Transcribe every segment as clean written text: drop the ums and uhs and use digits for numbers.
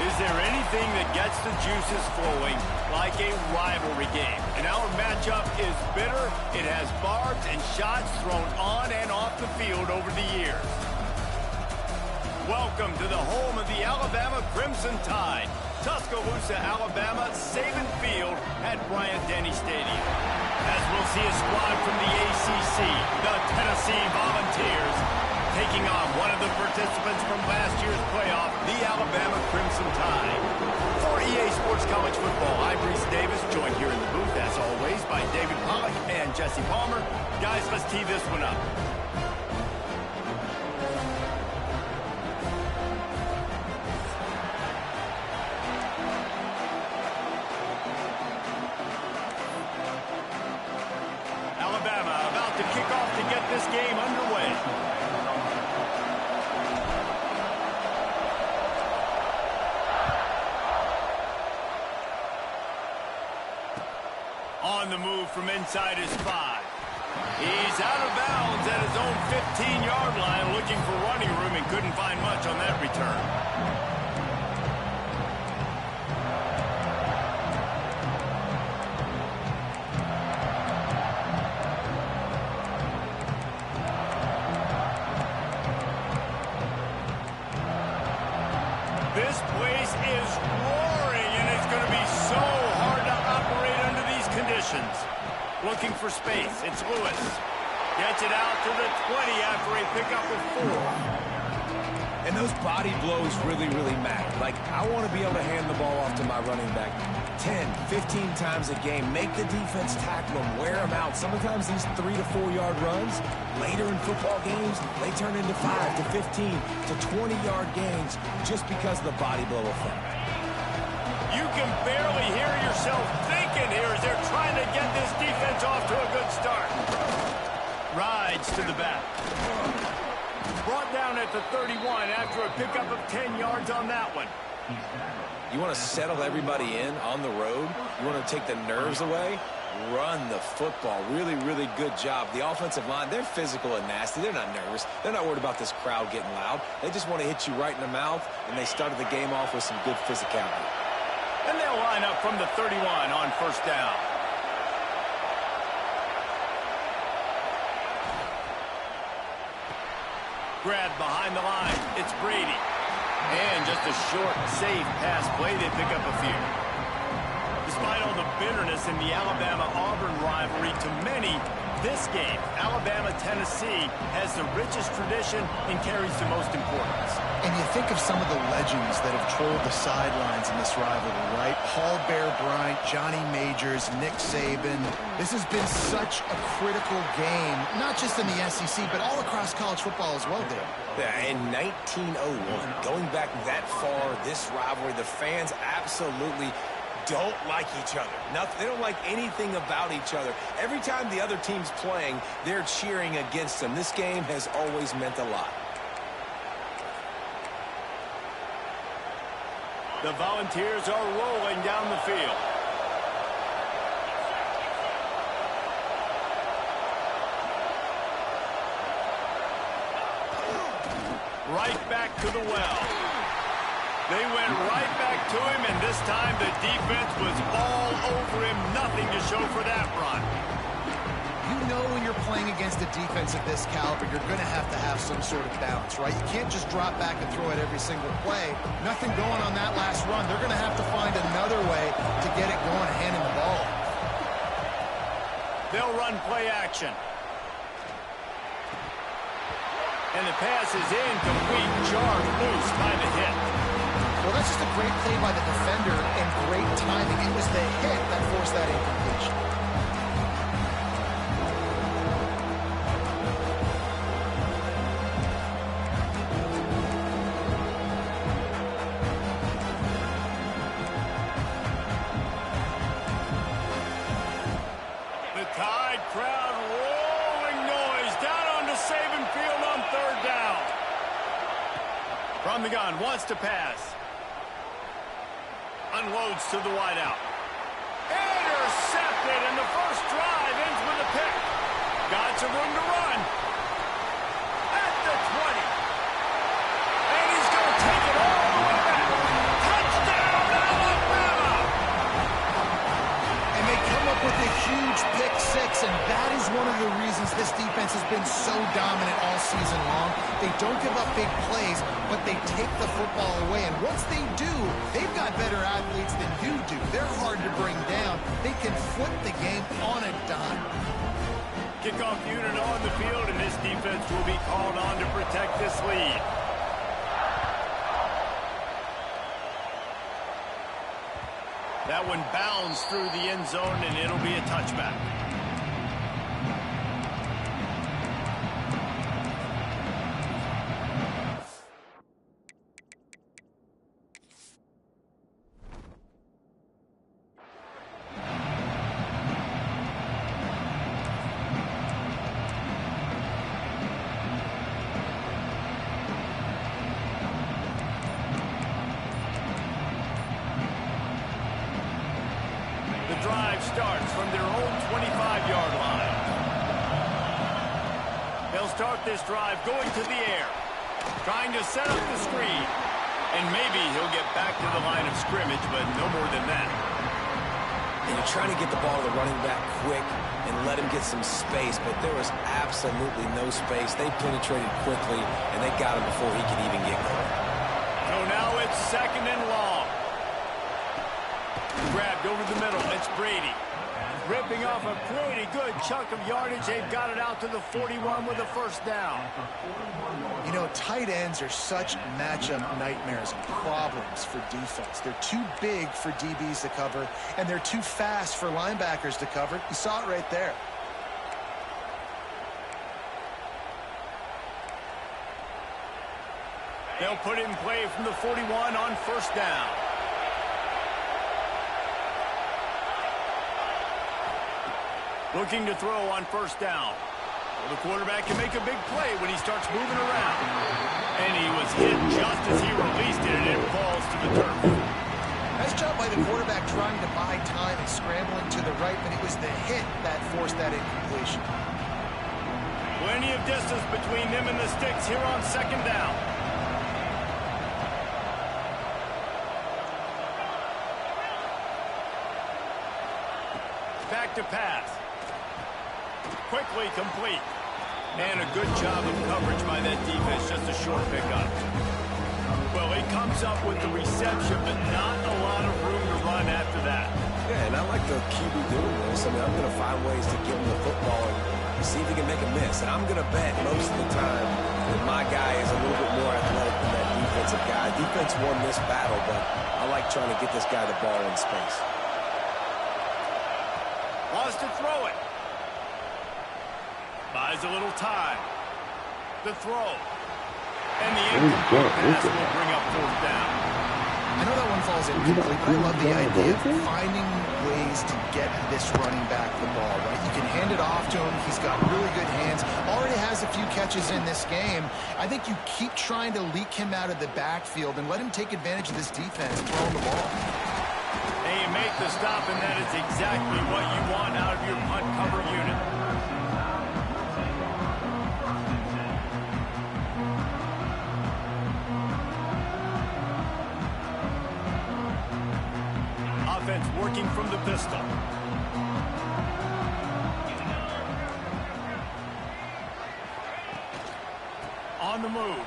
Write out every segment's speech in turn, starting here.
Is there anything that gets the juices flowing like a rivalry game? And our matchup is bitter. It has barbs and shots thrown on and off the field over the years. Welcome to the home of the Alabama Crimson Tide. Tuscaloosa, Alabama, Saban Field at Bryant-Denny Stadium. As we'll see a squad from the ACC, the Tennessee Volunteers, taking on one of the participants from last year's playoff, the Alabama Crimson Tide. For EA Sports College Football, I'm Reese Davis, joined here in the booth, as always, by David Pollack and Jesse Palmer. Guys, let's tee this one up. Alabama about to kick off to get this game underway. On the move from inside his 5. He's out of bounds at his own 15-yard line, looking for running room and couldn't find much on that return. This place is roaring, and it's going to be so hard to operate under these conditions. Looking for space. It's Lewis. Gets it out to the 20 after a pickup of 4. And those body blows really, really matter. Like, I want to be able to hand the ball off to my running back 10, 15 times a game. Make the defense tackle them, wear them out. Sometimes these 3 to 4 yard runs, later in football games, they turn into 5 to 15 to 20-yard gains just because of the body blow effect. You can barely hear yourself thinking here as they're trying to get this defense off to a good start. Rides to the back. Brought down at the 31 after a pickup of 10 yards on that one. You want to settle everybody in on the road? You want to take the nerves away? Run the football. Really, really good job. The offensive line, they're physical and nasty. They're not nervous. They're not worried about this crowd getting loud. They just want to hit you right in the mouth, and they started the game off with some good physicality. And they'll line up from the 31 on first down. Grabbed behind the line. It's Brady. And just a short, safe pass play. They pick up a few. Despite all the bitterness in the Alabama-Auburn rivalry, to many, this game, Alabama-Tennessee, has the richest tradition and carries the most importance. And you think of some of the legends that have trolled the sidelines in this rivalry, right? Paul Bear Bryant, Johnny Majors, Nick Saban. This has been such a critical game, not just in the SEC, but all across college football as well, Dave. Yeah, in 1901, going back that far, this rivalry, the fans absolutely don't like each other. They don't like anything about each other. Every time the other team's playing, they're cheering against them. This game has always meant a lot. The Volunteers are rolling down the field. Right back to the well. They went right back to him, and this time the defense was all over him. Nothing to show for that run. You know when you're playing against a defense of this caliber, you're going to have some sort of balance, right? You can't just drop back and throw it every single play. Nothing going on that last run. They're going to have to find another way to get it going and hand him the ball. They'll run play action. And the pass is incomplete. Jarred loose by the hit. Well, that's just a great play by the defender and great timing. It was the hit that forced that incompletion. The Tide crowd rolling noise down onto Saban Field on third down. From the gun, wants to pass. Unloads to the wideout. Intercepted, and the first drive ends with a pick. Got some room to run. At the 20. And he's going to take it all the way back. Touchdown! Listen, that is one of the reasons this defense has been so dominant all season long. They don't give up big plays, but they take the football away. And once they do, they've got better athletes than you do. They're hard to bring down. They can flip the game on a dime. Kickoff unit on the field, and this defense will be called on to protect this lead. That one bounds through the end zone, and it'll be a touchback. Drive starts from their own 25-yard line. They'll start this drive going to the air, trying to set up the screen. And maybe he'll get back to the line of scrimmage, but no more than that. And you're trying to get the ball to the running back quick and let him get some space, but there was absolutely no space. They penetrated quickly, and they got him before he could even get going. So now it's 2nd and long. Grabbed over the middle. It's Brady. Ripping off a pretty good chunk of yardage. They've got it out to the 41 with a first down. You know, tight ends are such matchup nightmares and problems for defense. They're too big for DBs to cover, and they're too fast for linebackers to cover. You saw it right there. They'll put it in play from the 41 on first down. Looking to throw on first down. Well, the quarterback can make a big play when he starts moving around. And he was hit just as he released it, and it falls to the turf. Nice job by the quarterback trying to buy time and scrambling to the right, but it was the hit that forced that incompletion. Plenty of distance between them and the sticks here on 2nd down. Back to pass. Quickly complete. And a good job of coverage by that defense, just a short pickup. Well, he comes up with the reception, but not a lot of room to run after that. Yeah, and I like the QB doing this. I mean, I'm going to find ways to give him the football and see if he can make a miss. And I'm going to bet most of the time that my guy is a little bit more athletic than that defensive guy. Defense won this battle, but I like trying to get this guy the ball in space. Wants to throw it. Buys a little time. The throw. And the incomplete pass will bring up 4th down. I know that one falls incomplete, but I love the idea of finding ways to get this running back the ball, right? You can hand it off to him. He's got really good hands. Already has a few catches in this game. I think you keep trying to leak him out of the backfield and let him take advantage of this defense throwing the ball. And you make the stop, and that is exactly what you want out of your punt cover unit. Offense working from the pistol. On the move.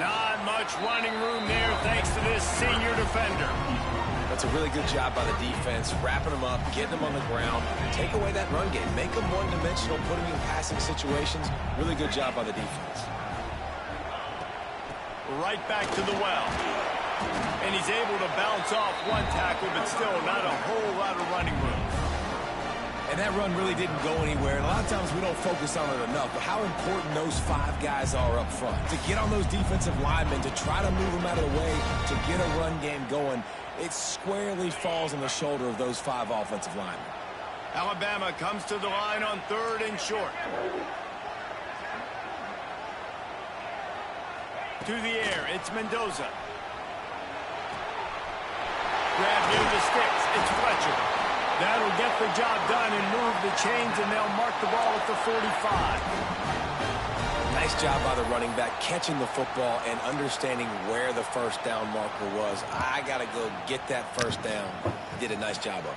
Not much running room there thanks to this senior defender. That's a really good job by the defense, wrapping them up, getting them on the ground, take away that run game, make them one-dimensional, put them in passing situations. Really good job by the defense. Right back to the well. And he's able to bounce off one tackle, but still not a whole lot of running room. And that run really didn't go anywhere. And a lot of times we don't focus on it enough, but how important those 5 guys are up front. To get on those defensive linemen, to try to move them out of the way, to get a run game going, it squarely falls on the shoulder of those 5 offensive linemen. Alabama comes to the line on 3rd and short. To the air, it's Mendoza. Grab near the sticks, it's Fletcher. That'll get the job done and move the chains, and they'll mark the ball at the 45. Nice job by the running back, catching the football and understanding where the first down marker was. I got to go get that first down. Did a nice job of it.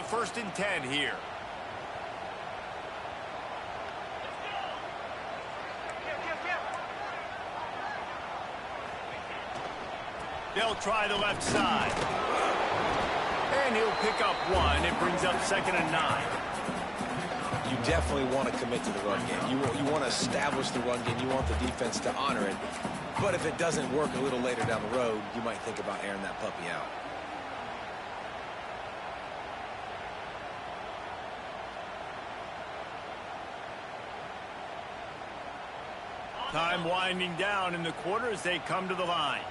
a 1st and 10 here. They'll try the left side. And he'll pick up 1. It brings up 2nd and 9. You definitely want to commit to the run game. You want to establish the run game. You want the defense to honor it. But if it doesn't work a little later down the road, you might think about airing that puppy out. Time winding down in the quarter as they come to the line.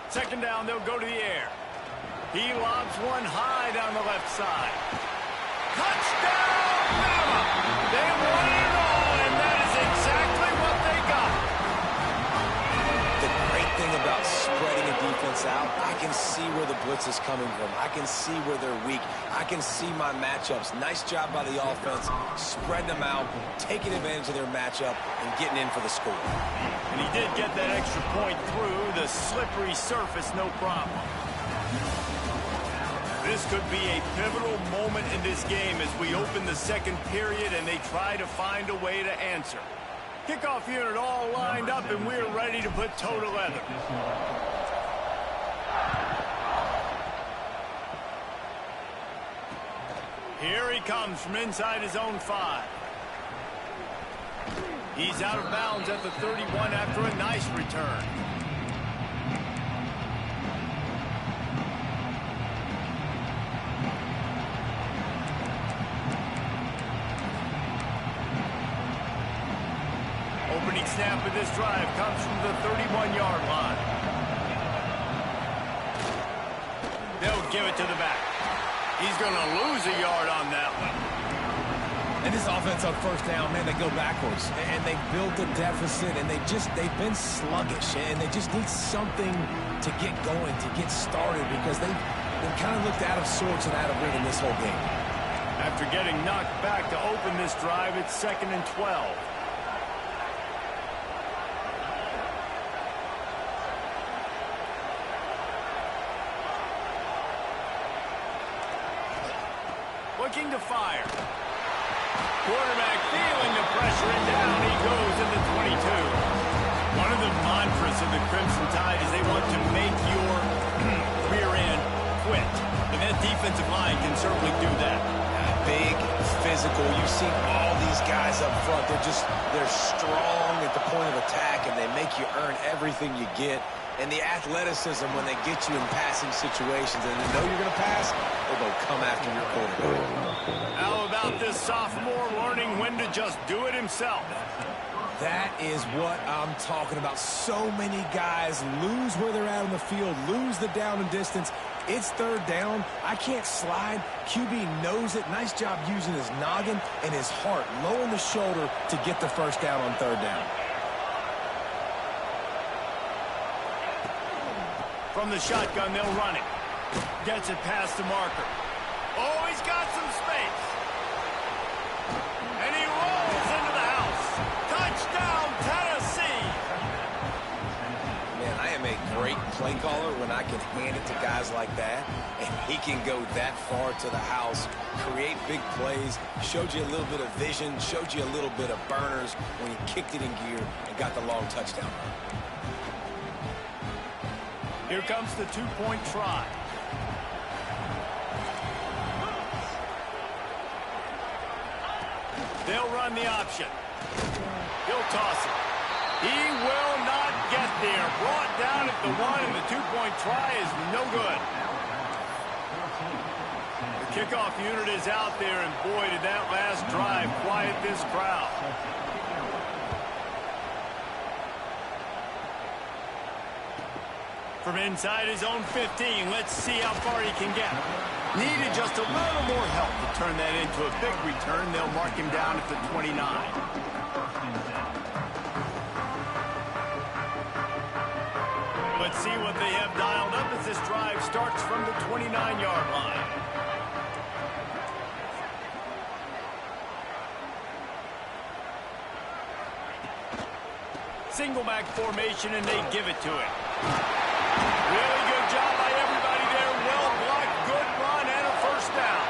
Second down, they'll go to the air. He lobs one high down the left side. Touchdown, Bama! They won it all, and that is exactly what they got. The great thing about spreading a defense out, I can see where the blitz is coming from. I can see where they're weak. I can see my matchups. Nice job by the offense, spreading them out, taking advantage of their matchup, and getting in for the score. And he did get that extra point through the slippery surface, no problem. This could be a pivotal moment in this game as we open the 2nd period and they try to find a way to answer. Kickoff unit all lined up and we're ready to put toe to leather. Here he comes from inside his own 5. He's out of bounds at the 31 after a nice return. Opening snap of this drive comes from the 31-yard line. They'll give it to the back. He's going to lose a yard on that one. And this offense on 1st down, man, they go backwards. And they built a deficit, and they've been sluggish. And they just need something to get going, to get started, because they've kind of looked out of sorts and out of rhythm this whole game. After getting knocked back to open this drive, it's 2nd and 12. Looking to fire. Quarterback feeling the pressure, and down he goes in the 22. One of the mantras of the Crimson Tide is they want to make your rear end quit. And that defensive line can certainly do that. Big, physical. You've seen all these guys up front. They're strong at the point of attack, and they make you earn everything you get. And the athleticism, when they get you in passing situations and they know you're going to pass, they're going to come after your quarterback. How about this sophomore learning when to just do it himself? That is what I'm talking about. So many guys lose where they're at on the field, lose the down and distance. It's 3rd down. I can't slide. QB knows it. Nice job using his noggin and his heart, low on the shoulder to get the 1st down on 3rd down. From the shotgun, they'll run it. Gets it past the marker. Oh, he's got some space. And he rolls into the house. Touchdown, Tennessee. Man, I am a great play caller when I can hand it to guys like that. And he can go that far to the house, create big plays, showed you a little bit of vision, showed you a little bit of burners when he kicked it in gear and got the long touchdown run. Here comes the 2-point try. They'll run the option. He'll toss it. He will not get there. Brought down at the 1, and the 2-point try is no good. The kickoff unit is out there, and boy, did that last drive quiet this crowd. From inside his own 15, let's see how far he can get. Needed just a little more help to turn that into a big return. They'll mark him down at the 29. Let's see what they have dialed up as this drive starts from the 29-yard line. Single back formation, and they give it to him. Really good job by everybody there. Well blocked, good run, and a first down.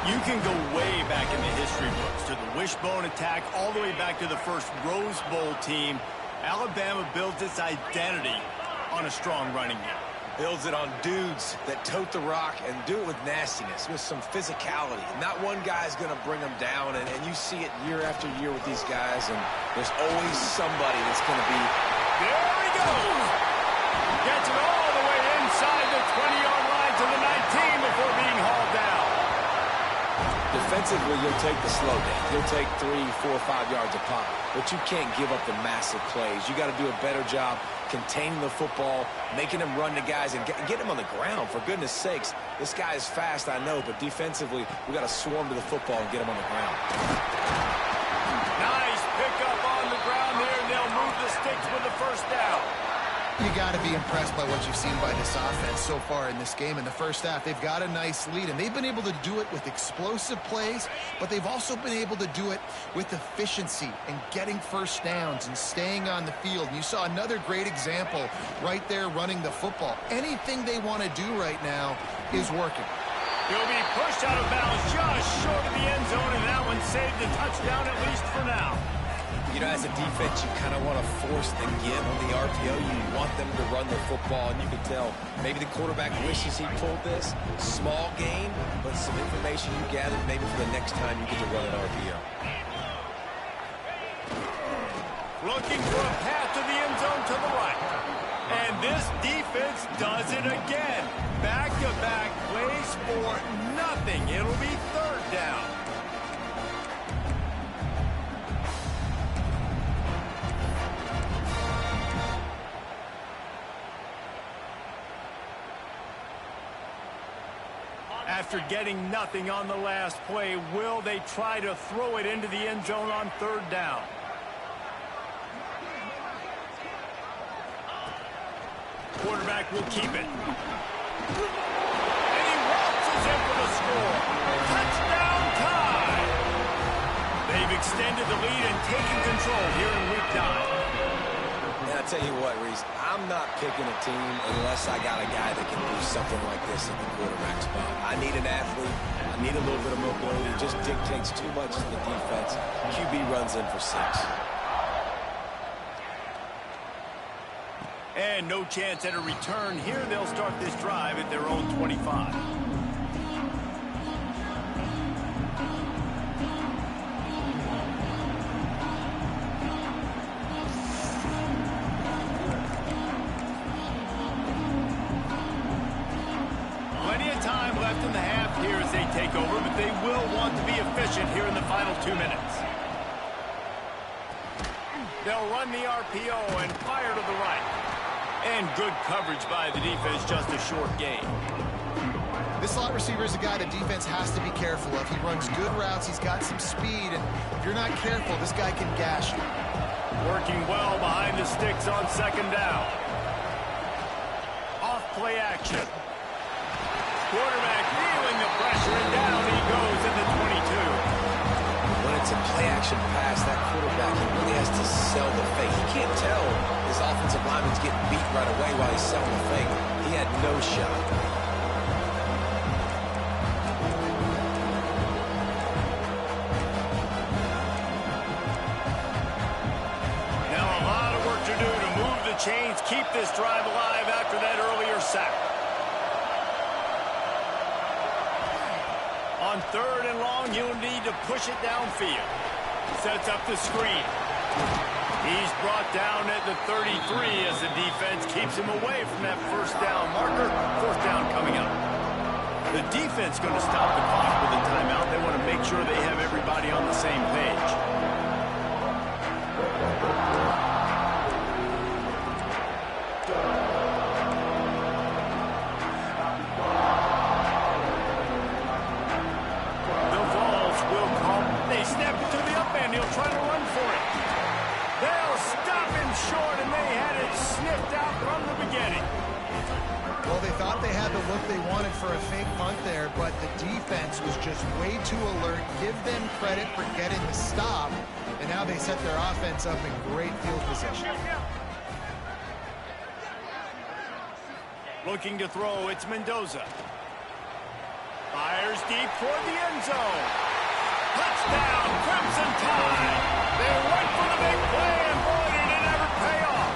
You can go way back in the history books to the wishbone attack, all the way back to the first Rose Bowl team. Alabama builds its identity on a strong running game. Builds it on dudes that tote the rock and do it with nastiness, with some physicality. Not one guy's going to bring them down, and you see it year after year with these guys, and there's always somebody that's going to be... There he goes! Gets it all the way inside the 20-yard line to the 19 before being hauled down. Defensively, you'll take the slow down. You'll take 3, 4, 5 yards a pop, but you can't give up the massive plays. You got to do a better job containing the football, making them run to guys, and get them on the ground. For goodness sakes, this guy is fast, I know, but defensively, we got to swarm to the football and get him on the ground. Nice pickup on the ground there, and they'll move the sticks with the first down. You got to be impressed by what you've seen by this offense so far in this game. In the first half, they've got a nice lead, and they've been able to do it with explosive plays, but they've also been able to do it with efficiency and getting first downs and staying on the field. And you saw another great example right there running the football. Anything they want to do right now is working. He'll be pushed out of bounds just short of the end zone, and that one saved the touchdown at least for now. You know, as a defense, you kind of want to force the give on the RPO. You want them to run the football, and you can tell maybe the quarterback wishes he pulled this. Small gain, but some information you gathered maybe for the next time you get to run an RPO. Looking for a path to the end zone to the right. And this defense does it again. Back-to-back plays for nothing. It'll be third down. After getting nothing on the last play, will they try to throw it into the end zone on third down? Quarterback will keep it. And he waltzes in for the score. Touchdown time! They've extended the lead and taken control here in week 9. And I tell you what, Reese, I'm not picking a team unless I got a guy that can do something like this at the quarterback spot. I need an athlete. I need a little bit of mobility. It just dictates too much to the defense. QB runs in for 6. And no chance at a return here. They'll start this drive at their own 25. Plenty of time left in the half here as they take over, but they will want to be efficient here in the final 2 minutes. They'll run the RPO and fire to the right. And good coverage by the defense, just a short gain. This slot receiver is a guy the defense has to be careful of. He runs good routes, he's got some speed, and if you're not careful, this guy can gash you. Working well behind the sticks on second down. Off play action. Quarterback feeling the pressure, and down he goes at the 22. When it's a play-action pass, that quarterback, he really has to sell the fake. He can't tell his offensive lineman's getting beat right away while he's selling the fake. He had no shot. Now a lot of work to do to move the chains, keep this drive alive after that earlier sack. On third and long, he'll need to push it downfield. Sets up the screen. He's brought down at the 33 as the defense keeps him away from that first down marker. Fourth down coming up. The defense going to stop the clock with a timeout. They want to make sure they have everybody on the same page. He'll try to run for it. They'll stop him short, and they had it sniffed out from the beginning. Well, they thought they had the look they wanted for a fake punt there, but the defense was just way too alert. Give them credit for getting the stop, and now they set their offense up in great field position. Looking to throw, it's Mendoza. Fires deep toward the end zone. Touchdown, Crimson Tide. They went for the big play, and boy, did it ever pay off.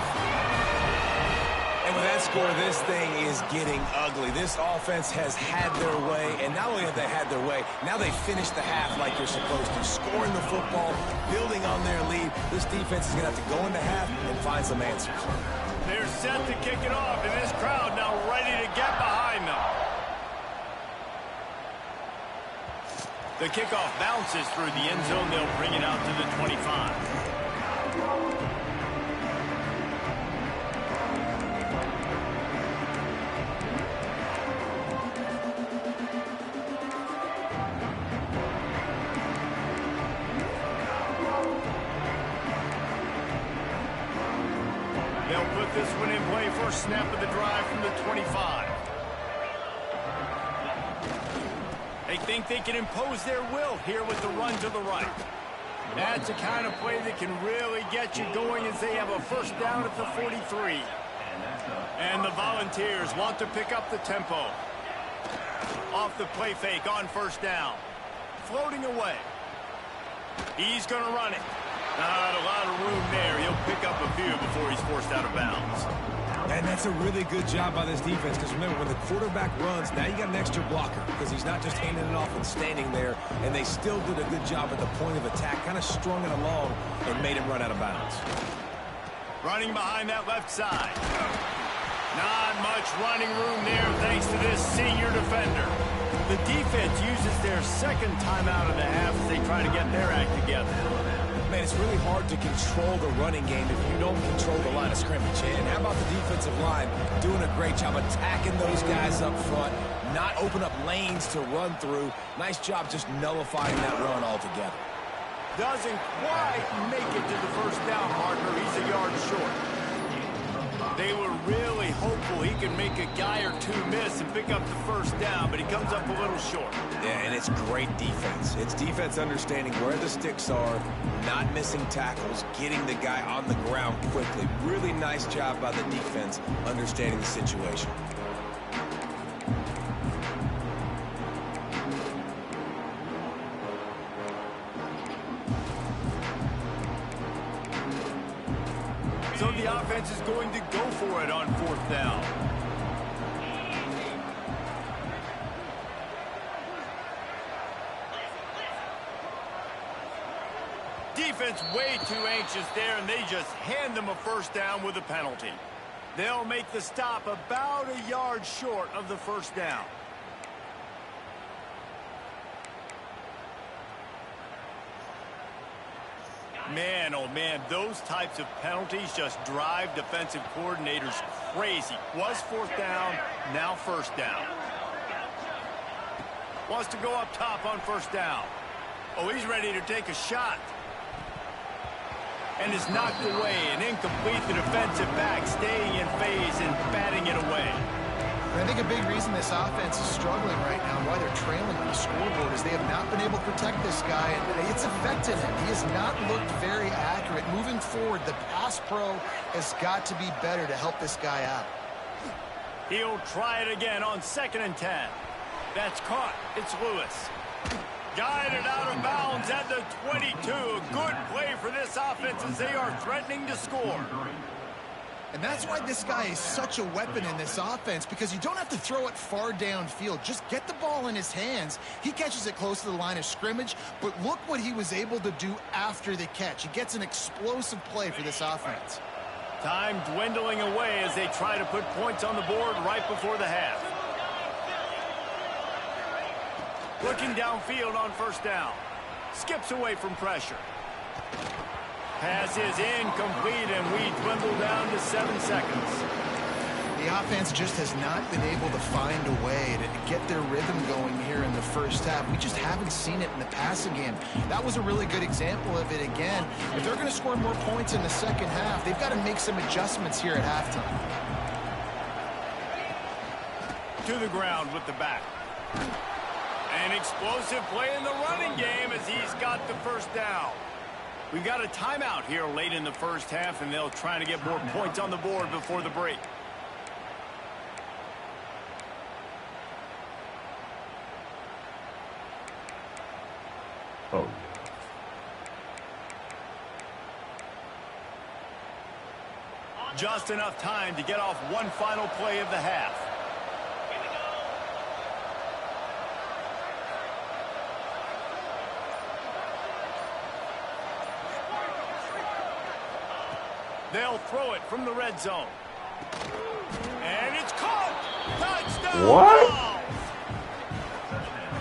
And with that score, this thing is getting ugly. This offense has had their way, and not only have they had their way, now they finished the half like you're supposed to, scoring the football, building on their lead. This defense is going to have to go into half and find some answers. They're set to kick it off, and this crowd now ready to get behind them. The kickoff bounces through the end zone. They'll bring it out to the 25. They'll put this one in play. First snap of the drive from the 25. They think they can impose their will here with the run to the right. That's the kind of play that can really get you going as they have a first down at the 43. And the Volunteers want to pick up the tempo. Off the play fake on first down. Floating away. He's going to run it. Not a lot of room there. He'll pick up a few before he's forced out of bounds. And that's a really good job by this defense, because remember, when the quarterback runs, now you got an extra blocker, because he's not just handing it off and standing there, and they still did a good job at the point of attack, kind of strung it along and made him run out of bounds. Running behind that left side. Not much running room there thanks to this senior defender. The defense uses their second timeout of the half as they try to get their act together. Man, it's really hard to control the running game if you don't control the line of scrimmage. And how about the defensive line doing a great job attacking those guys up front, not open up lanes to run through. Nice job just nullifying that run altogether. Doesn't quite make it to the first down marker. He's a yard short. They were really hopeful he could make a guy or two miss and pick up the first down, but he comes up a little short. Yeah, and it's great defense. It's defense understanding where the sticks are, not missing tackles, getting the guy on the ground quickly. Really nice job by the defense understanding the situation. So the offense is going to go for it on fourth down. Defense way too anxious there, and they just hand them a first down with a penalty. They'll make the stop about a yard short of the first down. Man, oh man, those types of penalties just drive defensive coordinators crazy. Was fourth down, now first down. Wants to go up top on first down. Oh, he's ready to take a shot. And is knocked away and incomplete. The defensive back staying in phase and batting it away. I think a big reason this offense is struggling right now and why they're trailing on the scoreboard is they have not been able to protect this guy, and it's affected him. He has not looked very accurate. Moving forward, the pass pro has got to be better to help this guy out. He'll try it again on 2nd and 10. That's caught. It's Lewis. Guided out of bounds at the 22. A good play for this offense as they are threatening to score. And that's why this guy is such a weapon in this offense, because you don't have to throw it far downfield. Just get the ball in his hands. He catches it close to the line of scrimmage, but look what he was able to do after the catch. He gets an explosive play for this offense. Time dwindling away as they try to put points on the board right before the half. Looking downfield on first down. Skips away from pressure. Pass is incomplete, and we dwindle down to 7 seconds. The offense just has not been able to find a way to get their rhythm going here in the first half. We just haven't seen it in the passing game. That was a really good example of it again. If they're going to score more points in the second half, they've got to make some adjustments here at halftime. To the ground with the back. An explosive play in the running game as he's got the first down. We've got a timeout here late in the first half, and they'll try to get more points on the board before the break. Oh. Just enough time to get off one final play of the half. They'll throw it from the red zone. And it's caught! Touchdown! What?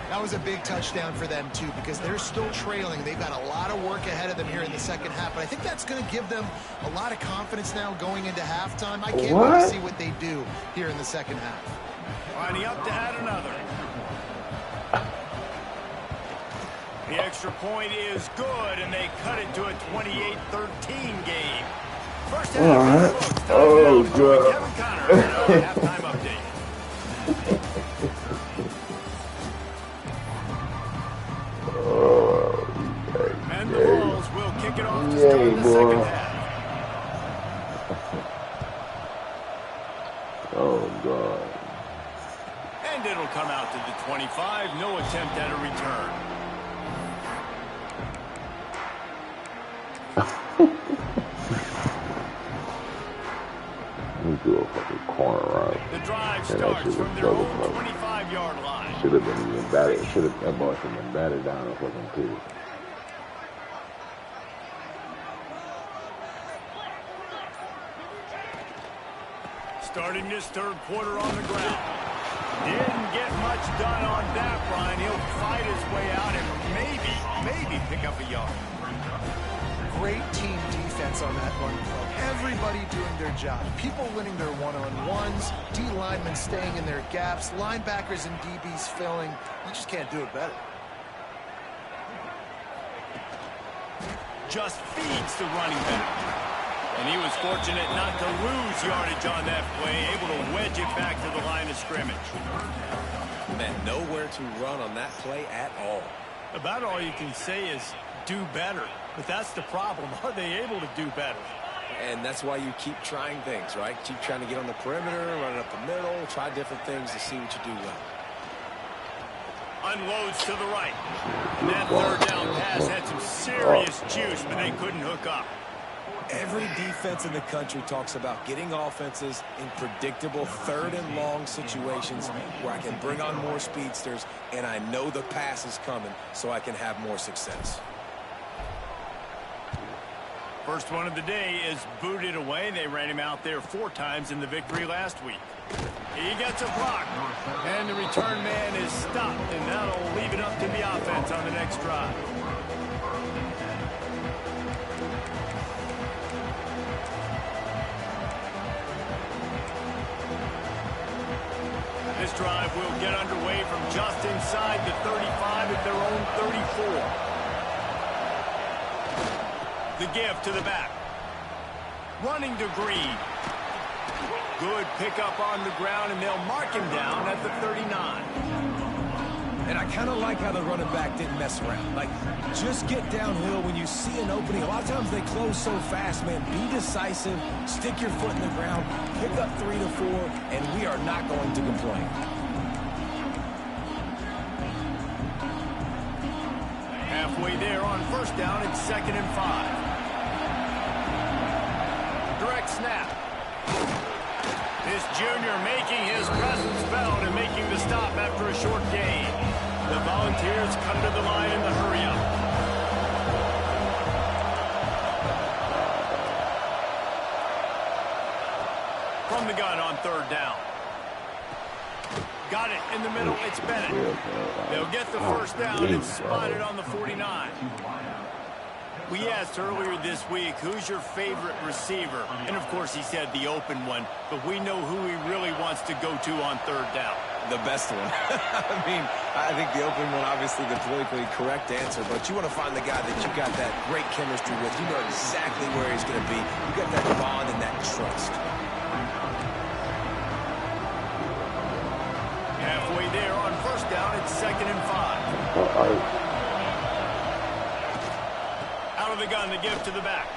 That was a big touchdown for them, too, because they're still trailing. They've got a lot of work ahead of them here in the second half, but I think that's going to give them a lot of confidence now going into halftime. I can't wait to see what they do here in the second half. Lining up to add another. The extra point is good, and they cut it to a 28-13 game. First half. Oh, God. Kevin Connor, halftime update. And the Bulls will kick it off to start the second half. Oh, God. And it'll come out to the 25. No attempt at a return. Let me do a fucking corner right. The drive starts from their own 25-yard line. Should have been even batted. That ball should have been batted down a fucking two. Starting this third quarter on the ground. Didn't get much done on that, Brian. He'll fight his way out and maybe pick up a yard. Great team defense on that run play. Everybody doing their job. People winning their one-on-ones, D linemen staying in their gaps, linebackers and DBs filling. You just can't do it better. Just feeds the running back. And he was fortunate not to lose yardage on that play, able to wedge it back to the line of scrimmage. Man, nowhere to run on that play at all. About all you can say is do better. But that's the problem. Are they able to do better? And that's why you keep trying things, right? Keep trying to get on the perimeter, run it up the middle, try different things to see what you do well. Unloads to the right. And that third down pass had some serious juice, but they couldn't hook up. Every defense in the country talks about getting offenses in predictable third and long situations where I can bring on more speedsters and I know the pass is coming so I can have more success. First one of the day is booted away. They ran him out there 4 times in the victory last week. He gets a block, and the return man is stopped, and that'll leave it up to the offense on the next drive. This drive will get underway from just inside the 35 at their own 34. The give to the back. Running to Green. Good pickup on the ground, and they'll mark him down at the 39. And I kind of like how the running back didn't mess around. Like, just get downhill when you see an opening. A lot of times they close so fast, man. Be decisive, stick your foot in the ground, pick up 3 to 4, and we are not going to complain. Halfway there on first down, it's 2nd and 5. Direct snap. This junior making his presence felt and making the stop after a short gain. The Volunteers come to the line in the hurry-up. From the gun on third down. Got it in the middle. It's Bennett. They'll get the first down and spot it on the 49. We asked earlier this week, who's your favorite receiver? And, of course, he said the open one. But we know who he really wants to go to on third down. The best one. I mean, I think the open one, obviously the politically correct answer, but you want to find the guy that you got that great chemistry with. You know exactly where he's going to be. You got that bond and that trust. Halfway there on first down, it's 2nd and 5. Out of the gun, the give to the back.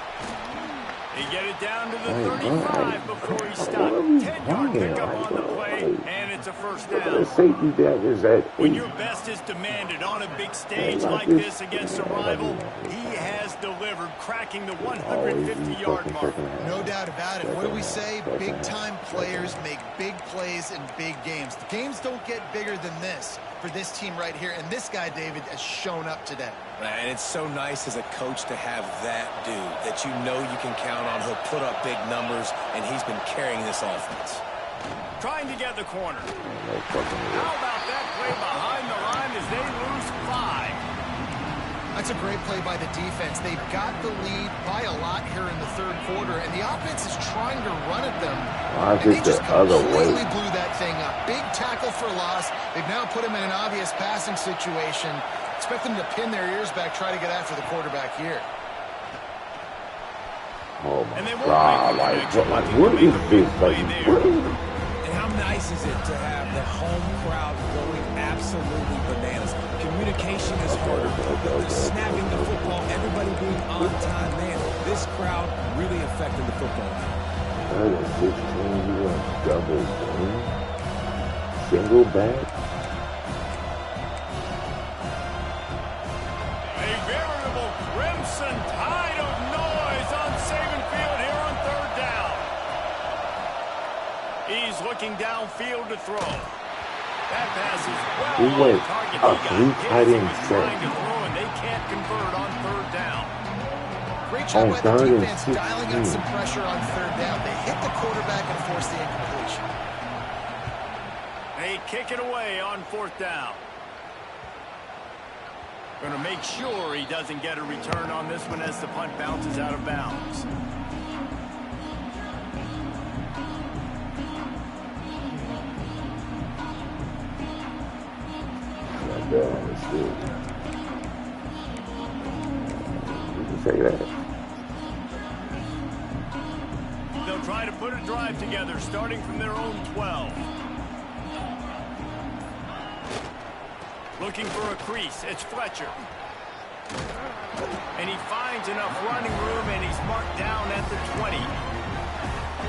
They get it down to the 35 before he stopped. 10-yard pickup on the play, and it's gets a first The down. safety that is at When 8. your best is demanded on a big stage like this against a rival, he has delivered, cracking the 150-yard mark. No doubt about it. What do we say? Big-time players make big plays in big games. The games don't get bigger than this for this team right here, and this guy, David, has shown up today. And it's so nice as a coach to have that dude that you know you can count on. He'll put up big numbers, and he's been carrying this offense. Trying to get the corner. How about that play behind the line as they lose 5? That's a great play by the defense. They've got the lead by a lot here in the third quarter, and the offense is trying to run at them. And they just completely blew that thing up. Big tackle for loss. They've now put him in an obvious passing situation. Expect them to pin their ears back, try to get after the quarterback here. Oh my God! What is this? And how nice is it to have the home crowd going absolutely bananas? Communication is harder. The snapping the football, everybody being on time. Man, this crowd really affected the football game. 16 double game, single back. A veritable crimson tide of noise on Saban Field here on third down. He's looking downfield to throw. That pass is well on target. He got hit as he was trying to throw, and they can't convert on third down. Great job by the defense dialing up some pressure on third down. They hit the quarterback and forced the incompletion. They kick it away on fourth down. Going to make sure he doesn't get a return on this one as the punt bounces out of bounds. You can say that. They'll try to put a drive together starting from their own 12. Looking for a crease. It's Fletcher. And he finds enough running room, and he's marked down at the 20.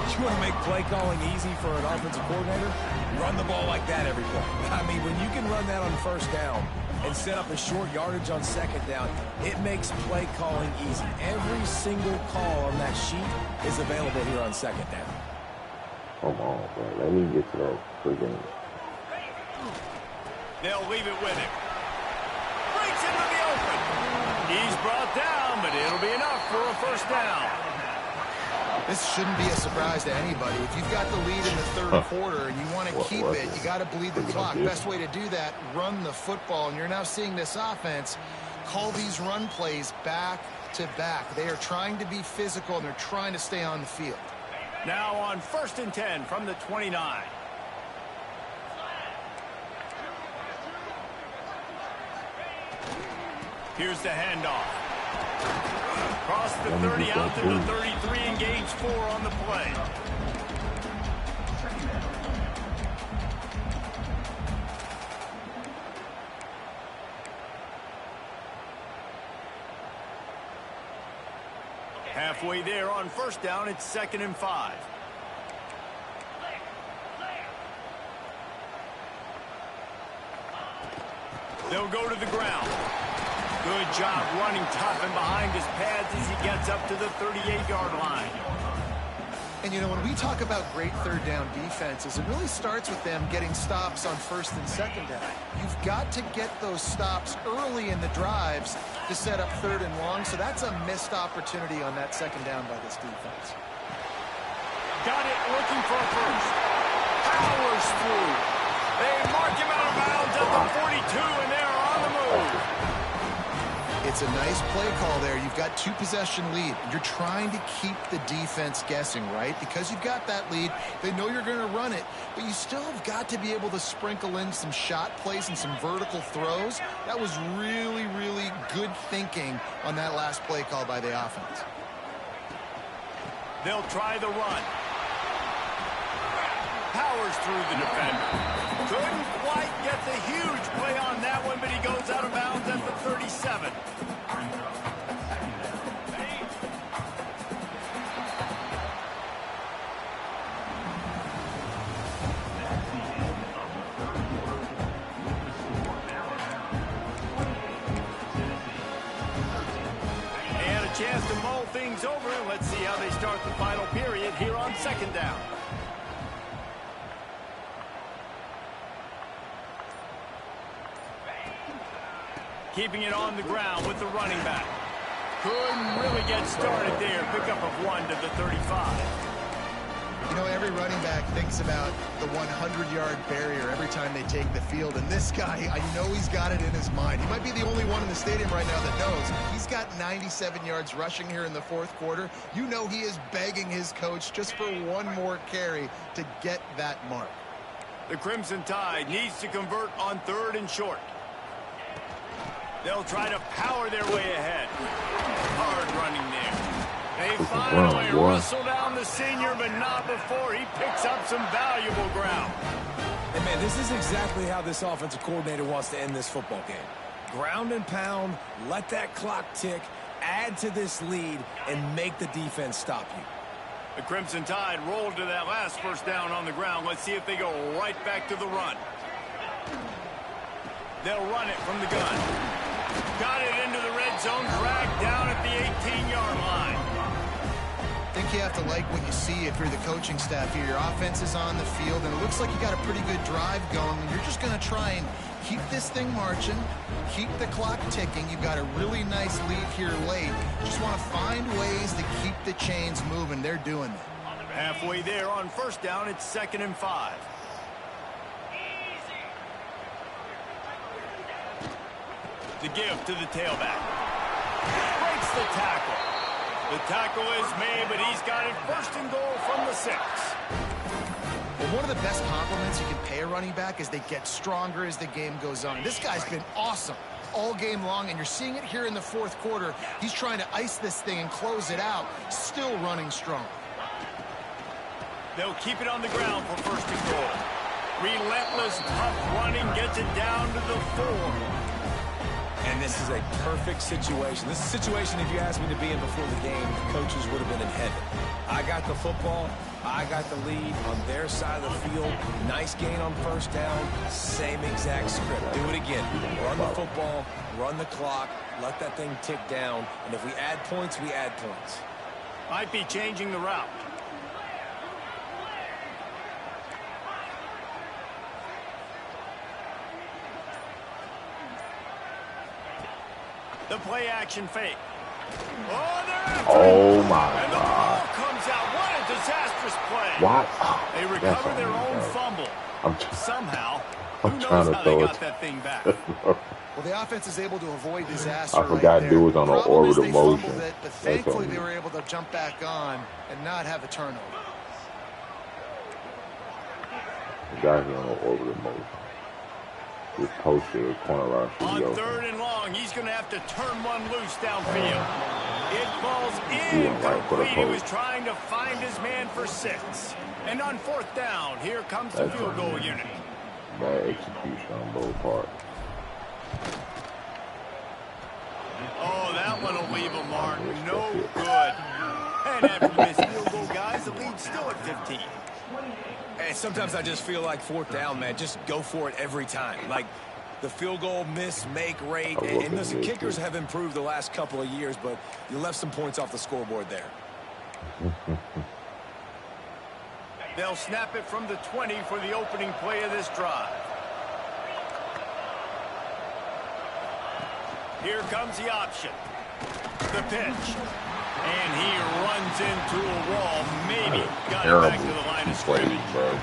You want to make play calling easy for an offensive coordinator? Run the ball like that every play. I mean, when you can run that on first down and set up a short yardage on second down, it makes play calling easy. Every single call on that sheet is available here on second down. Come on, bro. Let me get to that freaking. They'll leave it with him. Breaks into the open. He's brought down, but it'll be enough for a first down. This shouldn't be a surprise to anybody. If you've got the lead in the third quarter and you want to keep it, you got to bleed the clock. Best way to do that, run the football. And you're now seeing this offense call these run plays back to back. They are trying to be physical, and they're trying to stay on the field. Now on 1st and 10 from the 29. Here's the handoff. Across the 30 out to the 33, engage 4 on the play. Halfway there on first down, it's 2nd and 5. They'll go to the ground. Good job running tough and behind his pads as he gets up to the 38-yard line. And, you know, when we talk about great third down defenses, it really starts with them getting stops on 1st and 2nd down. You've got to get those stops early in the drives to set up 3rd and long, so that's a missed opportunity on that 2nd down by this defense. Got it, looking for a first. Powers through. They mark him out of bounds at the 42, and they're on the move. It's a nice play call there. You've got 2-possession lead. You're trying to keep the defense guessing, right? Because you've got that lead, they know you're going to run it, but you still have got to be able to sprinkle in some shot plays and some vertical throws. That was really, really good thinking on that last play call by the offense. They'll try the run. Powers through the defender. Couldn't quite get the huge play on that one, but he goes out of bounds at the 37. chance to mull things over. Let's see how they start the final period here on second down. Keeping it on the ground with the running back. Couldn't really get started there. Pickup of 1 to the 35. You know, every running back thinks about the 100-yard barrier every time they take the field. And this guy, I know he's got it in his mind. He might be the only one in the stadium right now that knows. He's got 97 yards rushing here in the fourth quarter. You know he is begging his coach just for one more carry to get that mark. The Crimson Tide needs to convert on 3rd and short. They'll try to power their way ahead. Hard running there. They finally rustle down the senior, but not before he picks up some valuable ground. And, man, this is exactly how this offensive coordinator wants to end this football game. Ground and pound, let that clock tick, add to this lead, and make the defense stop you. The Crimson Tide rolled to that last first down on the ground. Let's see if they go right back to the run. They'll run it from the gun. Got it into the red zone, dragged down at the 18-yard line. I think you have to like what you see if you're the coaching staff here. Your offense is on the field, and it looks like you got a pretty good drive going. And you're just going to try and keep this thing marching, keep the clock ticking. You've got a really nice lead here late. Just want to find ways to keep the chains moving. They're doing it. Halfway there on first down, it's 2nd and 5. The give to the tailback. Breaks the tackle. The tackle is made, but he's got it 1st and goal from the 6. Well, one of the best compliments you can pay a running back is they get stronger as the game goes on. This guy's been awesome all game long, and you're seeing it here in the fourth quarter. He's trying to ice this thing and close it out, still running strong. They'll keep it on the ground for 1st and goal. Relentless, tough running gets it down to the 4. And this is a perfect situation. This is a situation, if you asked me to be in before the game, the coaches would have been in heaven. I got the football. I got the lead on their side of the field. Nice gain on first down. Same exact script. Do it again. Run the football, run the clock, let that thing tick down. And if we add points, we add points. Might be changing the route. The play action fake. Oh, they're after him. my And the God. ball comes out. What a disastrous play. What? They recover their own fumble. Somehow, who knows trying to how they throw got it. that thing back. Well, the offense is able to avoid disaster. I forgot right dude there. was on an Problem is orbital they motion. fumbled it, but That's thankfully on they me. were able to jump back on and not have a turnover. The guy's on an orbital motion. This posted a corner rush. On 3rd and long, he's going to have to turn one loose downfield. It falls incomplete. He was trying to find his man for 6. And on 4th down, here comes the field goal unit. Bad execution on both parts. Oh, that one will leave a mark. No good. And after this field goal, guys, the lead's still at 15. And sometimes I just feel like 4th down, man. Just go for it every time. Like the field goal miss-make rate. And listen, kickers have improved the last couple of years, but you left some points off the scoreboard there. They'll snap it from the 20 for the opening play of this drive. Here comes the option. The pitch. And he runs into a wall. Maybe got it back to the line of scrimmage. Bro.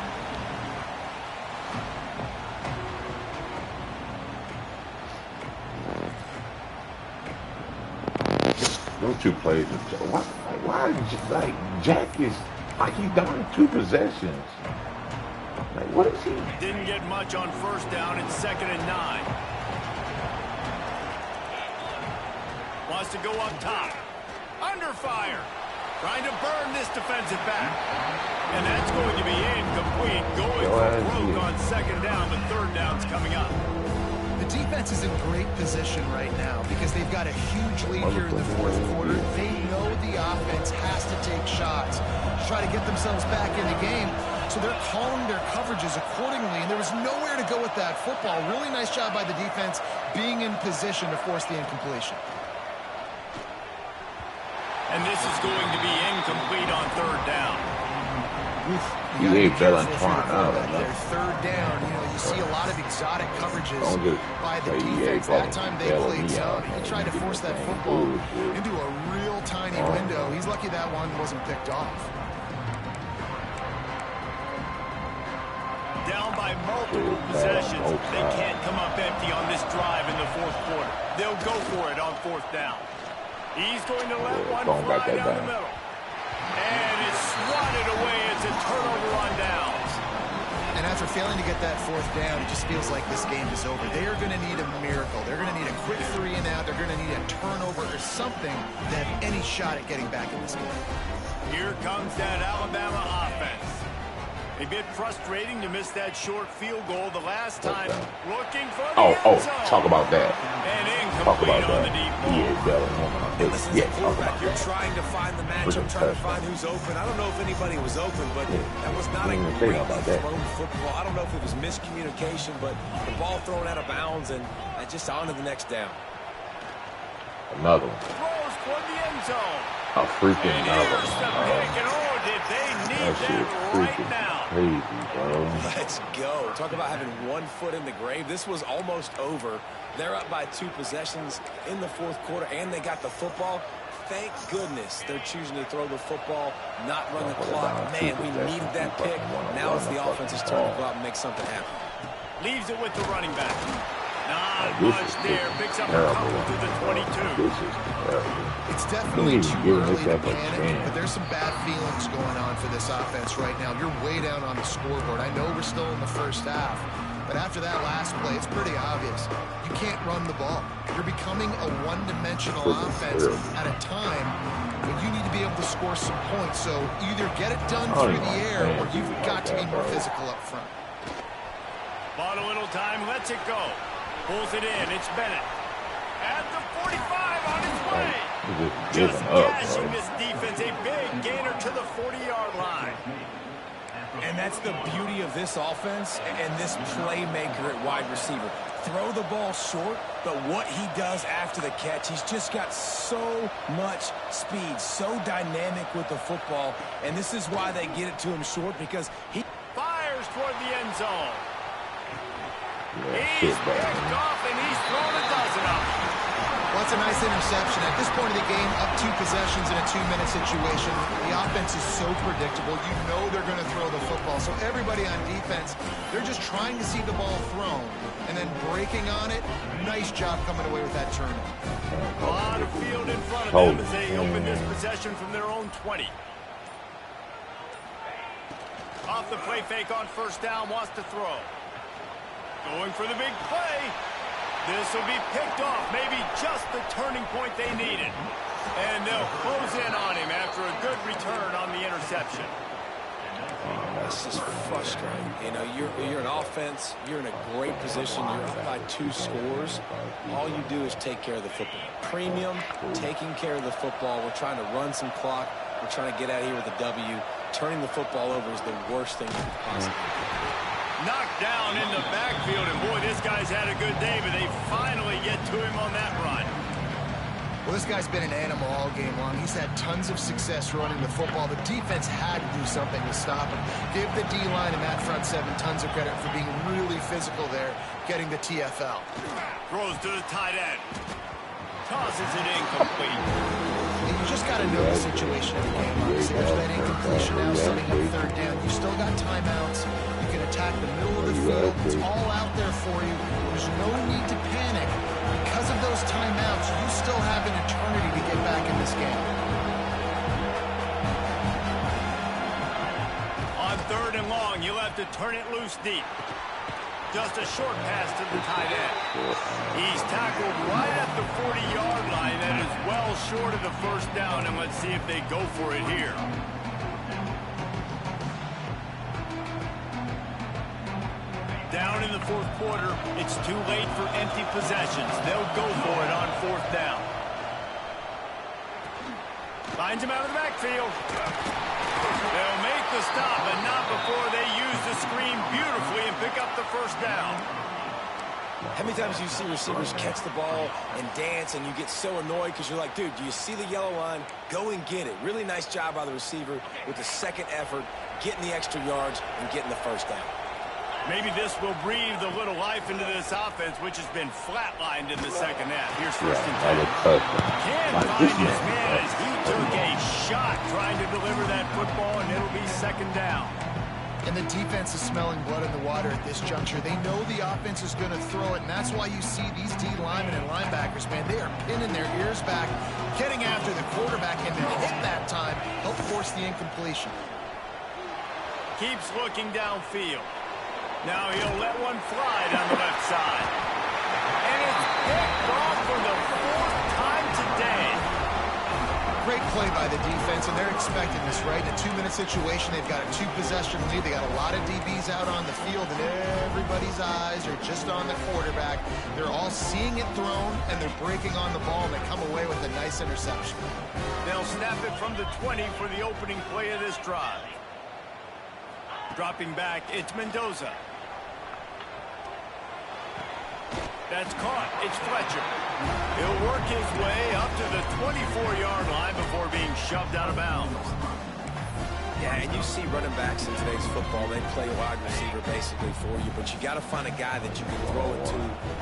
Those 2 plays. Why did you like Jack is like he's down 2 possessions? Like what is he? Didn't get much on first down. It's 2nd and 9. Wants to go up top. Under fire. Trying to burn this defensive back. And that's going to be incomplete. Going for broke on 2nd down, but 3rd down's coming up. The defense is in great position right now because they've got a huge lead here in the fourth quarter. They know the offense has to take shots to try to get themselves back in the game. So they're calling their coverages accordingly, and there was nowhere to go with that football. Really nice job by the defense being in position to force the incompletion. And this is going to be incomplete on third down. He ain't Bellin trying out. Third down, you see a lot of exotic coverages by the defense. That time they played zone. He tried to force that football into a real tiny window. He's lucky that one wasn't picked off. Down by multiple possessions. They can't come up empty on this drive in the fourth quarter. They'll go for it on fourth down. He's going to let one fly down the middle. And it's swatted away. It's a turnover on downs. And after failing to get that fourth down, it just feels like this game is over. They are going to need a miracle. They're going to need a quick 3 and out. They're going to need a turnover or something to have any shot at getting back in this game. Here comes that Alabama offense. A bit frustrating to miss that short field goal the last time. Looking for the end zone. Talk about that. And incomplete on the deep ball. Listen, as a quarterback, you're trying to find the matchup, trying to find who's open. I don't know if anybody was open, but that was not a great thrown football. I don't know if it was miscommunication, but the ball thrown out of bounds and just on to the next down. Another one. Throws toward the end zone. A freaking another Here's the pick, and did they need that right now? Crazy, bro. Let's go. Talk about having one foot in the grave. This was almost over. They're up by 2 possessions in the fourth quarter, and they got the football. Thank goodness they're choosing to throw the football, not run the clock. Man, we needed that pick. Now it's the offense's turn to go out and make something happen. Leaves it with the running back. Not much there. Picks up a couple to the 22. This is terrible. It's definitely too early to panic, but there's some bad feelings going on for this offense right now. You're way down on the scoreboard. I know we're still in the first half, but after that last play, it's pretty obvious. You can't run the ball. You're becoming a one-dimensional offense at a time when you need to be able to score some points. So either get it done through the air or you've got to be more physical up front. Bought a little time, lets it go. Pulls it in, it's Bennett. At the 45 on his way. Just gashing this defense, a big gainer to the 40-yard line. And that's the beauty of this offense and this playmaker at wide receiver. Throw the ball short, but what he does after the catch, he's just got so much speed, so dynamic with the football, and this is why they get it to him short, because he fires toward the end zone. He's picked off, and he's thrown a dozen up. Well, that's a nice interception. At this point of the game, up 2 possessions in a 2-minute situation. The offense is so predictable. You know they're going to throw the football. So everybody on defense, they're just trying to see the ball thrown and then breaking on it. Nice job coming away with that turnover. A lot of field in front of them as they open this possession from their own 20. Off the play fake on first down, wants to throw. Going for the big play. This will be picked off. Maybe just the turning point they needed. And they'll close in on him after a good return on the interception. That's just frustrating. You know, you're an offense. You're in a great position. You're up by 2 scores. All you do is take care of the football. Premium, taking care of the football. We're trying to run some clock. We're trying to get out of here with a W. Turning the football over is the worst thing you could possibly do. Knocked down in the backfield, and boy, this guy's had a good day, but they finally get to him on that run. Well, this guy's been an animal all game long. He's had tons of success running the football. The defense had to do something to stop him. Give the D-line and that front 7 tons of credit for being really physical there, getting the TFL. Throws to the tight end. Tosses it incomplete. And you just got to know the situation of the game, obviously. There's that incompletion now, setting up third down. You still got timeouts. You can attack the middle of the field. It's all out there for you. There's no need to panic. Because of those timeouts, you still have an eternity to get back in this game. On third and long, you'll have to turn it loose deep. Just a short pass to the tight end. He's tackled right at the 40-yard line. That is well short of the first down, and let's see if they go for it here. Down in the fourth quarter, it's too late for empty possessions. They'll go for it on fourth down. Finds him out of the backfield. They'll make the stop, but not before they use the screen beautifully and pick up the first down. How many times do you see receivers catch the ball and dance and you get so annoyed because you're like, dude, do you see the yellow line? Go and get it. Really nice job by the receiver with the second effort, getting the extra yards and getting the first down. Maybe this will breathe a little life into this offense, which has been flatlined in the second half. Here's first and 10. Can't find his man as he took a shot trying to deliver that football, and it'll be second down. And the defense is smelling blood in the water at this juncture. They know the offense is going to throw it, and that's why you see these D linemen and linebackers, man, they are pinning their ears back, getting after the quarterback, and to hit that time, help force the incompletion. Keeps looking downfield. Now he'll let one fly down the left side. And it's picked off for the fourth time today. Great play by the defense, and they're expecting this, right? In a 2-minute situation, they've got a 2-possession lead. They got a lot of DBs out on the field, and everybody's eyes are just on the quarterback. They're all seeing it thrown, and they're breaking on the ball, and they come away with a nice interception. They'll snap it from the 20 for the opening play of this drive. Dropping back, it's Mendoza. That's caught. It's Fletcher. He'll work his way up to the 24-yard line before being shoved out of bounds. Yeah, and you see running backs in today's football, they play wide receiver basically for you, but you got to find a guy that you can throw it to,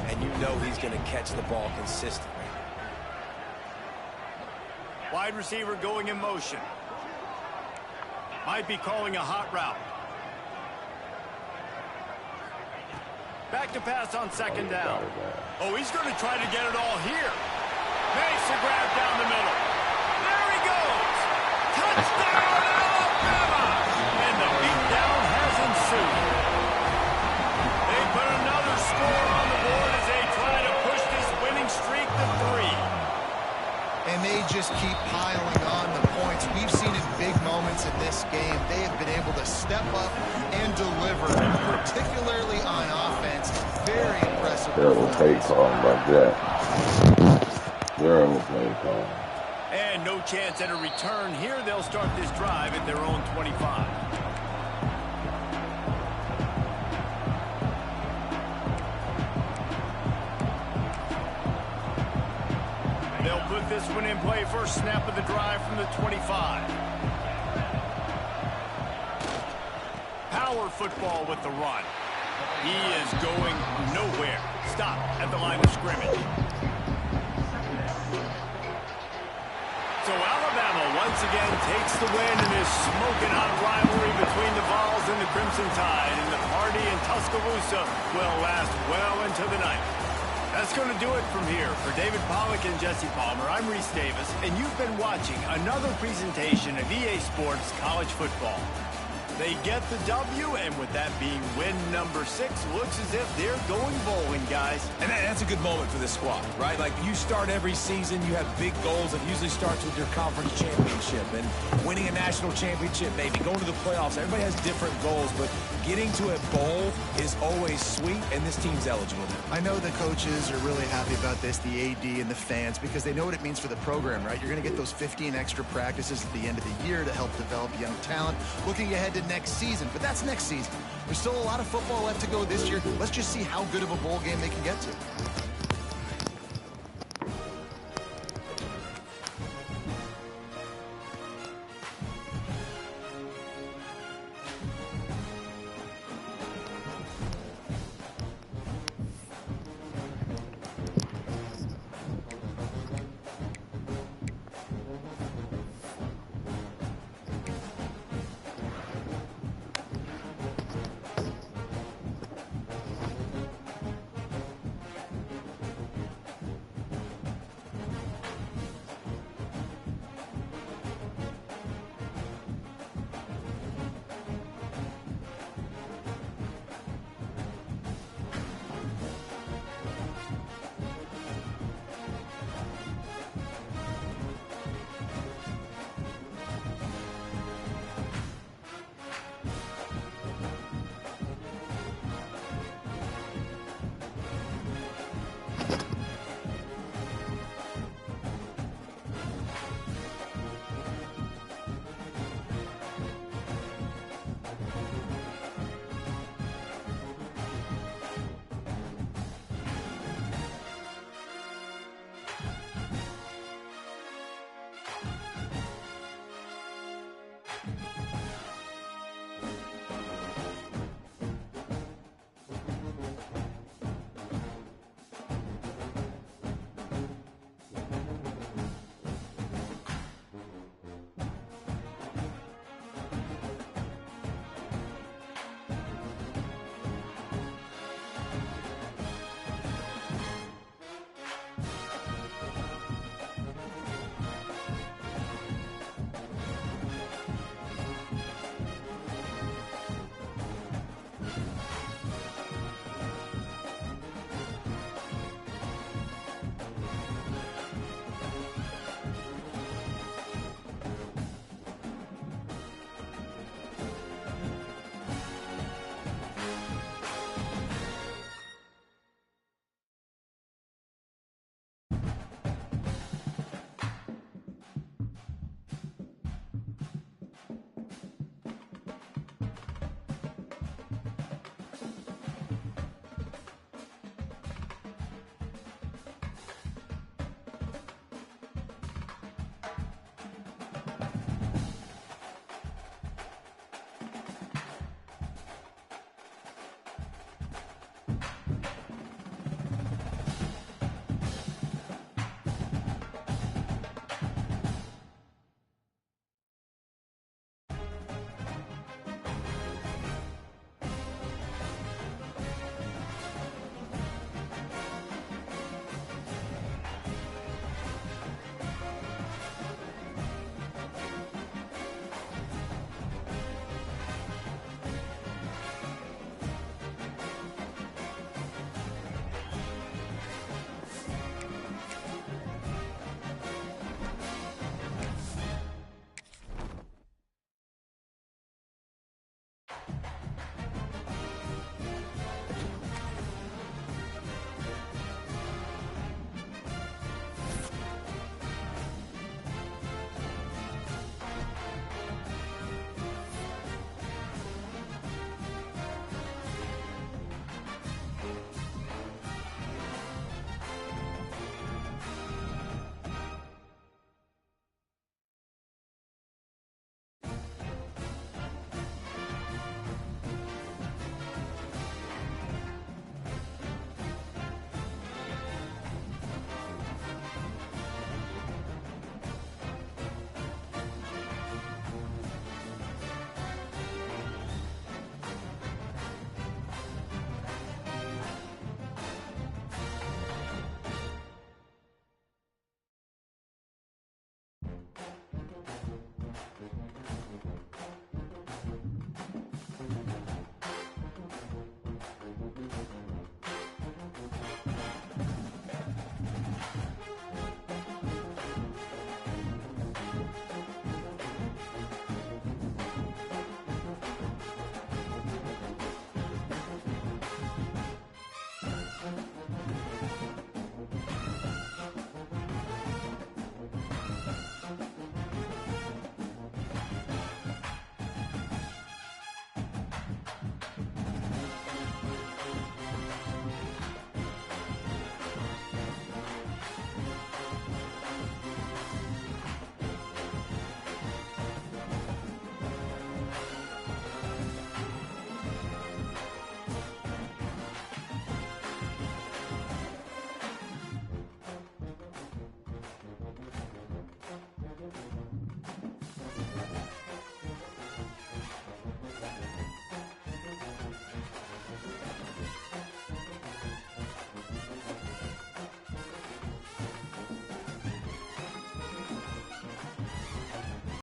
and you know he's going to catch the ball consistently. Wide receiver going in motion. Might be calling a hot route. Back to pass on second down. Oh, he's going to try to get it all here. Makes a grab down the middle. There he goes. Touchdown, Alabama! And the beatdown has ensued. They put another score on the board as they try to push this winning streak to 3. And they just keep piling on the points. We've seen in big moments in this game, they have been able to step up and deliver, particularly on offense. Very impressive. Terrible play call like that. Terrible play call. And no chance at a return here. They'll start this drive at their own 25. They'll put this one in play. First snap of the drive from the 25. Power football with the run. He is going nowhere. Stop at the line of scrimmage. So Alabama once again takes the win in this smoking hot rivalry between the Vols and the Crimson Tide. And the party in Tuscaloosa will last well into the night. That's going to do it from here. For David Pollack and Jesse Palmer, I'm Reese Davis, and you've been watching another presentation of EA Sports College Football. They get the W, and with that being win number 6, looks as if they're going bowling, guys. And that's a good moment for this squad, right? Like, you start every season, you have big goals. It usually starts with your conference championship and winning a national championship, maybe going to the playoffs. Everybody has different goals, but getting to a bowl is always sweet, and this team's eligible. I know the coaches are really happy about this, the AD and the fans, because they know what it means for the program, right? You're going to get those 15 extra practices at the end of the year to help develop young talent. Looking ahead to next season, but that's next season. There's still a lot of football left to go this year. Let's just see how good of a bowl game they can get to.